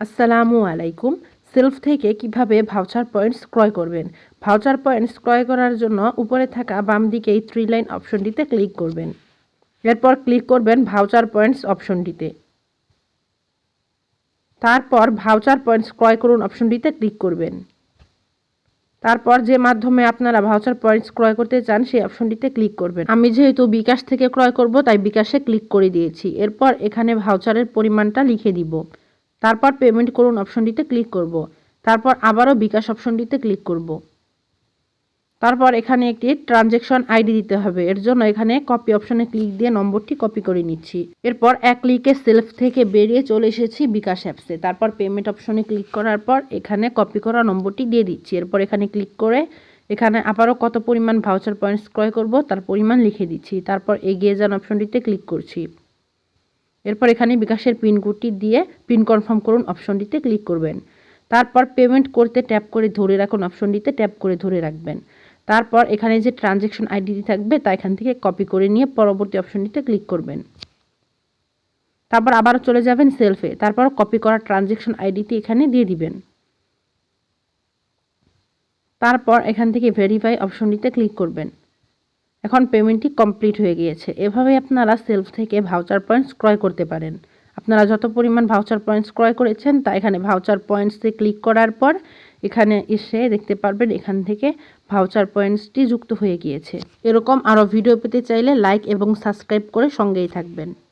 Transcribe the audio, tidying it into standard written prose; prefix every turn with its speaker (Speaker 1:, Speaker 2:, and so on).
Speaker 1: আসসালামু আলাইকুম। সেলফ থেকে কিভাবে ভাউচার পয়েন্টস ক্রয় করবেন। ভাউচার পয়েন্টস ক্রয় করার জন্য উপরে থাকা বাম দিকে এই 3 লাইন অপশনটিতে ক্লিক করবেন। এরপর ক্লিক করবেন ভাউচার পয়েন্টস অপশনটিতে। তারপর ভাউচার পয়েন্টস ক্রয় করুন অপশনটিতে ক্লিক করবেন। তারপর যে মাধ্যমে আপনারা ভাউচার পয়েন্টস ক্রয় করতে চান সেই অপশনটিতে ক্লিক করবেন। আমি যেহেতু বিকাশ থেকে ক্রয় করব তাই বিকাশে ক্লিক করে দিয়েছি। এরপর এখানে ভাউচারের পরিমাণটা লিখে দিব। তারপর পেমেন্ট করুন অপশনটিতে ক্লিক করব। তারপর আবারও বিকাশ অপশনটিতে ক্লিক করব। তারপর এখানে একটি ট্রানজ্যাকশন আইডি দিতে হবে। এর জন্য এখানে কপি অপশনে ক্লিক দিয়ে নম্বরটি কপি করে নিচ্ছি। এরপর এক ক্লিকে সেলফ থেকে বেরিয়ে চলে এসেছি বিকাশ অ্যাপসে। তারপর পেমেন্ট অপশনে ক্লিক করার পর এখানে কপি করা নম্বরটি দিয়ে দিচ্ছি। এরপর এখানে ক্লিক করে এখানে আবারও কত পরিমাণ ভাউচার পয়েন্টস ক্রয় করব তার পরিমাণ লিখে দিচ্ছি। তারপর এগিয়ে যান অপশনটিতে ক্লিক করছি। এরপর এখানে বিকাশের পিন কোডটি দিয়ে পিন কনফার্ম করুন অপশনটিতে ক্লিক করবেন। তারপর পেমেন্ট করতে ট্যাপ করে ধরে রাখুন অপশনটিতে ট্যাপ করে ধরে রাখবেন। তারপর এখানে যে ট্রানজ্যাকশন আইডিটি থাকবে তা এখান থেকে কপি করে নিয়ে পরবর্তী অপশনটিতে ক্লিক করবেন। তারপর আবার চলে যাবেন সেলফে। তারপর কপি করা ট্রানজ্যাকশন আইডিটি এখানে দিয়ে দিবেন। তারপর এখান থেকে ভেরিফাই অপশনটিতে ক্লিক করবেন। এখন পেমেন্টটি কমপ্লিট হয়ে গিয়েছে। এভাবেই আপনারা সেলফ থেকে ভাউচার পয়েন্টস ক্রয় করতে পারেন। আপনারা যত পরিমাণ ভাউচার পয়েন্টস ক্রয় করেছেন তা এখানে ভাউচার পয়েন্টসে ক্লিক করার পর এখানে এসে দেখতে পারবেন এখান থেকে ভাউচার পয়েন্টসটি যুক্ত হয়ে গিয়েছে। এরকম আরও ভিডিও পেতে চাইলে লাইক এবং সাবস্ক্রাইব করে সঙ্গেই থাকবেন।